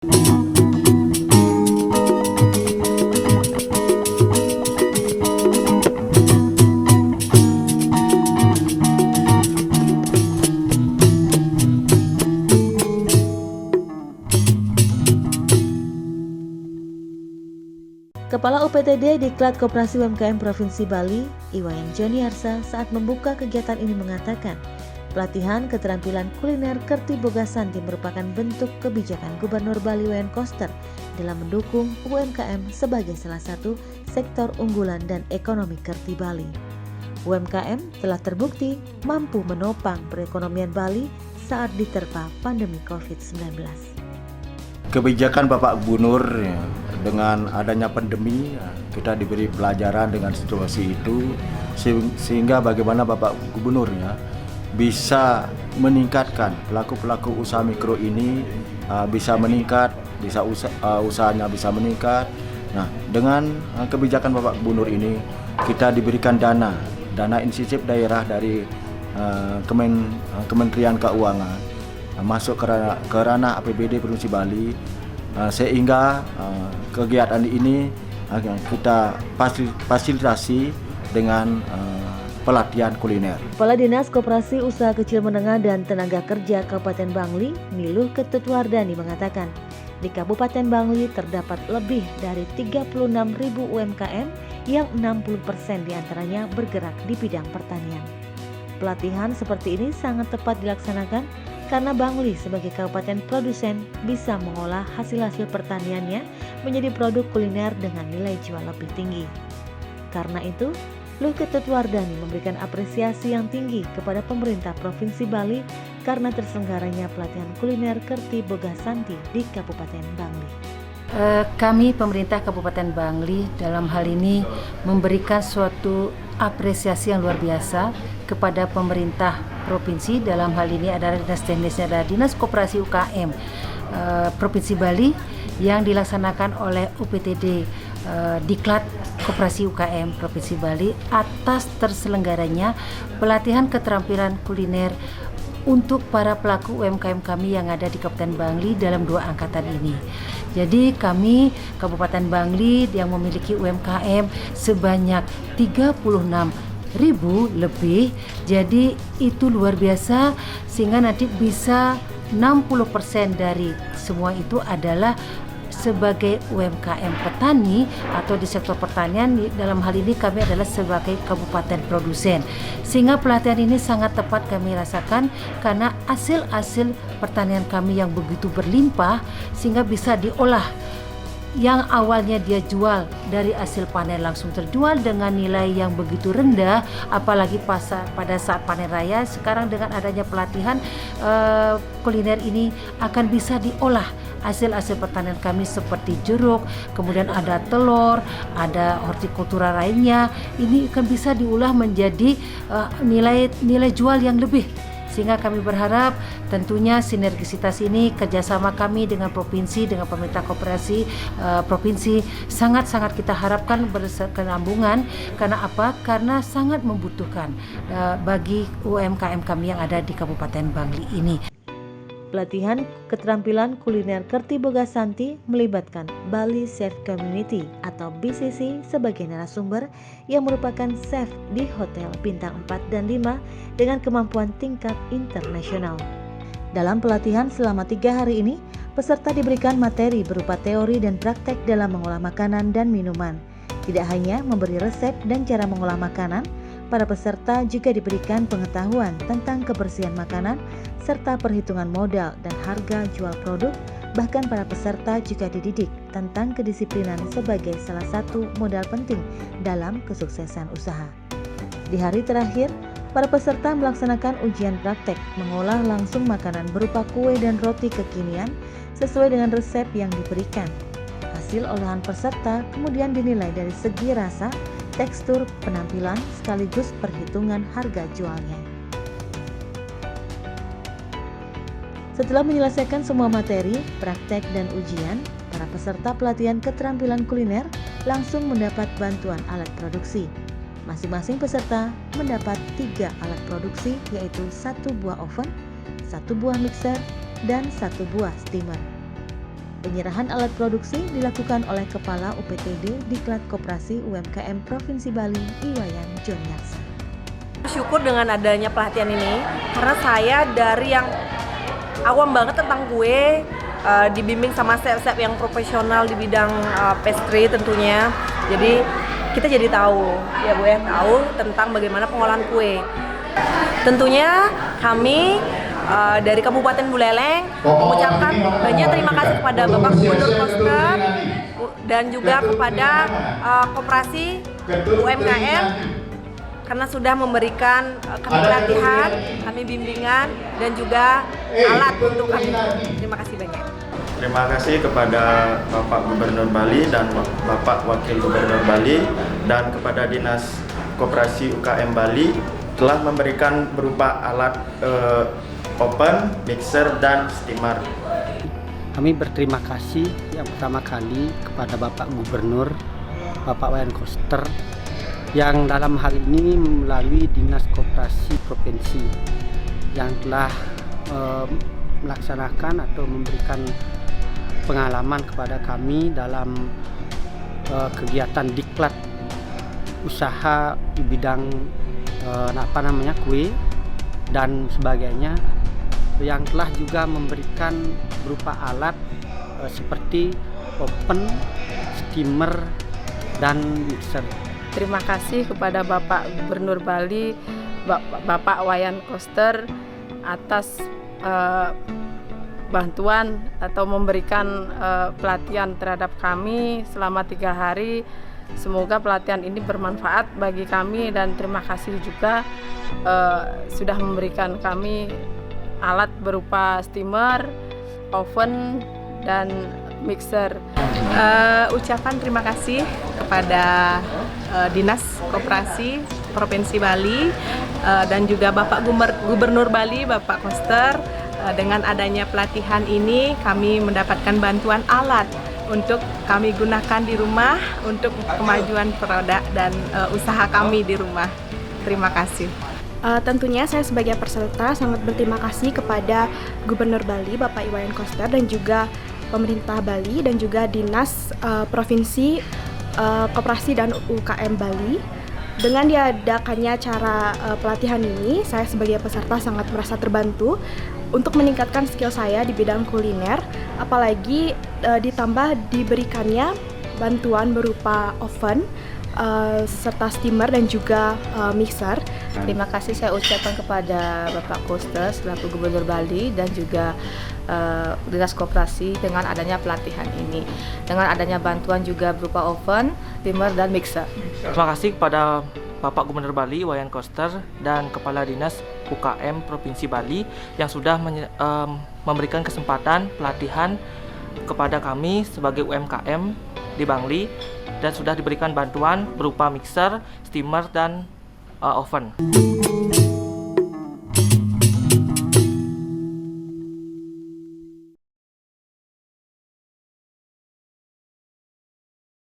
Kepala UPTD Diklat Koperasi UMKM Provinsi Bali, Iwayan Joniarsa, saat membuka kegiatan ini mengatakan, pelatihan keterampilan kuliner Kerti Bogasanti merupakan bentuk kebijakan Gubernur Bali Wayan Koster dalam mendukung UMKM sebagai salah satu sektor unggulan dan ekonomi Kerti Bali. UMKM telah terbukti mampu menopang perekonomian Bali saat diterpa pandemi COVID-19. Kebijakan Bapak Gubernur dengan adanya pandemi, kita diberi pelajaran dengan situasi itu sehingga bagaimana Bapak Gubernur bisa meningkatkan pelaku-pelaku usaha mikro ini bisa meningkat, usahanya bisa meningkat. Nah, dengan kebijakan Bapak Gubernur ini kita diberikan dana inisiatif daerah dari Kementerian Keuangan masuk ke ranah APBD Provinsi Bali, sehingga kegiatan ini kita fasilitasi dengan pelatihan kuliner. Kepala Dinas Koperasi Usaha Kecil Menengah dan Tenaga Kerja Kabupaten Bangli, Niluh Ketutwardani mengatakan, di Kabupaten Bangli terdapat lebih dari 36.000 UMKM yang 60% diantaranya bergerak di bidang pertanian. Pelatihan seperti ini sangat tepat dilaksanakan karena Bangli sebagai kabupaten produsen bisa mengolah hasil-hasil pertaniannya menjadi produk kuliner dengan nilai jual lebih tinggi. Karena itu, Luh Ketutwardani memberikan apresiasi yang tinggi kepada pemerintah Provinsi Bali karena terselenggaranya pelatihan kuliner Kerti Bogasanti di Kabupaten Bangli. Kami pemerintah Kabupaten Bangli dalam hal ini memberikan suatu apresiasi yang luar biasa kepada pemerintah provinsi, dalam hal ini adalah Dinas Koperasi UKM Provinsi Bali yang dilaksanakan oleh UPTD Diklat Koperasi UKM Provinsi Bali atas terselenggaranya pelatihan keterampilan kuliner untuk para pelaku UMKM kami yang ada di Kabupaten Bangli dalam 2 angkatan ini. Jadi kami Kabupaten Bangli yang memiliki UMKM sebanyak 36.000 lebih, jadi itu luar biasa sehingga nanti bisa 60% dari semua itu adalah sebagai UMKM petani atau di sektor pertanian. Dalam hal ini kami adalah sebagai kabupaten produsen, sehingga pelatihan ini sangat tepat kami rasakan karena hasil-hasil pertanian kami yang begitu berlimpah sehingga bisa diolah. Yang awalnya dia jual dari hasil panen langsung terjual dengan nilai yang begitu rendah, apalagi pada saat panen raya. Sekarang dengan adanya pelatihan kuliner ini akan bisa diolah hasil-hasil pertanian kami seperti jeruk, kemudian ada telur, ada hortikultura lainnya. Ini akan bisa diolah menjadi nilai jual yang lebih. Sehingga kami berharap tentunya sinergisitas ini, kerjasama kami dengan provinsi, dengan pemerintah koperasi provinsi sangat-sangat kita harapkan berkesinambungan. Karena apa? Karena sangat membutuhkan bagi UMKM kami yang ada di Kabupaten Bangli ini. Pelatihan keterampilan kuliner Kerti Bogasanti melibatkan Bali Chef Community atau BCC sebagai narasumber yang merupakan chef di hotel bintang 4 dan 5 dengan kemampuan tingkat internasional. Dalam pelatihan selama 3 hari ini, peserta diberikan materi berupa teori dan praktek dalam mengolah makanan dan minuman. Tidak hanya memberi resep dan cara mengolah makanan, para peserta juga diberikan pengetahuan tentang kebersihan makanan serta perhitungan modal dan harga jual produk. Bahkan para peserta juga dididik tentang kedisiplinan sebagai salah satu modal penting dalam kesuksesan usaha. Di hari terakhir, para peserta melaksanakan ujian praktek mengolah langsung makanan berupa kue dan roti kekinian sesuai dengan resep yang diberikan. Hasil olahan peserta kemudian dinilai dari segi rasa, tekstur, penampilan, sekaligus perhitungan harga jualnya. Setelah menyelesaikan semua materi, praktek, dan ujian, para peserta pelatihan keterampilan kuliner langsung mendapat bantuan alat produksi. Masing-masing peserta mendapat 3 alat produksi, yaitu 1 buah oven, 1 buah mixer, dan 1 buah steamer. Penyerahan alat produksi dilakukan oleh Kepala UPTD Diklat Koperasi UMKM Provinsi Bali, Iwayan Jonyarsa. Bersyukur dengan adanya pelatihan ini, karena saya dari yang awam banget tentang kue, dibimbing sama chef-chef yang profesional di bidang pastry tentunya. Jadi kita jadi tahu, ya Bu ya, tahu tentang bagaimana pengolahan kue. Tentunya kami dari Kabupaten Buleleng mengucapkan banyak terima kasih kepada Bapak Gubernur Koster dan juga kepada Koperasi UMKM karena sudah memberikan kami pelatihan, kami bimbingan dan juga alat untuk kami. Terima kasih banyak. Terima kasih kepada Bapak Gubernur Bali dan Bapak Wakil Gubernur Bali dan kepada Dinas Koperasi UKM Bali telah memberikan berupa alat oven, mixer, dan steamer. Kami berterima kasih yang pertama kali kepada Bapak Gubernur, Bapak Wayan Koster, yang dalam hal ini melalui Dinas Koperasi Provinsi yang telah melaksanakan atau memberikan pengalaman kepada kami dalam kegiatan diklat usaha di bidang kue dan sebagainya, yang telah juga memberikan berupa alat seperti oven, steamer, dan mixer. Terima kasih kepada Bapak Gubernur Bali, Bapak Wayan Koster atas bantuan atau memberikan pelatihan terhadap kami selama 3 hari. Semoga pelatihan ini bermanfaat bagi kami dan terima kasih juga sudah memberikan kami alat berupa steamer, oven, dan mixer. Ucapan terima kasih kepada Dinas Koperasi Provinsi Bali dan juga Bapak Gubernur Bali, Bapak Koster. Dengan adanya pelatihan ini kami mendapatkan bantuan alat untuk kami gunakan di rumah untuk kemajuan produk dan usaha kami di rumah. Terima kasih. Tentunya saya sebagai peserta sangat berterima kasih kepada Gubernur Bali, Bapak Iwayan Koster, dan juga pemerintah Bali dan juga Dinas Provinsi Koperasi dan UKM Bali. Dengan diadakannya acara pelatihan ini, saya sebagai peserta sangat merasa terbantu untuk meningkatkan skill saya di bidang kuliner, apalagi ditambah diberikannya bantuan berupa oven, serta steamer dan juga mixer. Terima kasih saya ucapkan kepada Bapak Koster selaku Gubernur Bali dan juga Dinas Koperasi dengan adanya pelatihan ini. Dengan adanya bantuan juga berupa oven, steamer, dan mixer. Terima kasih kepada Bapak Gubernur Bali, Wayan Koster, dan Kepala Dinas UKM Provinsi Bali yang sudah memberikan kesempatan pelatihan kepada kami sebagai UMKM di Bangli dan sudah diberikan bantuan berupa mixer, steamer, dan oven.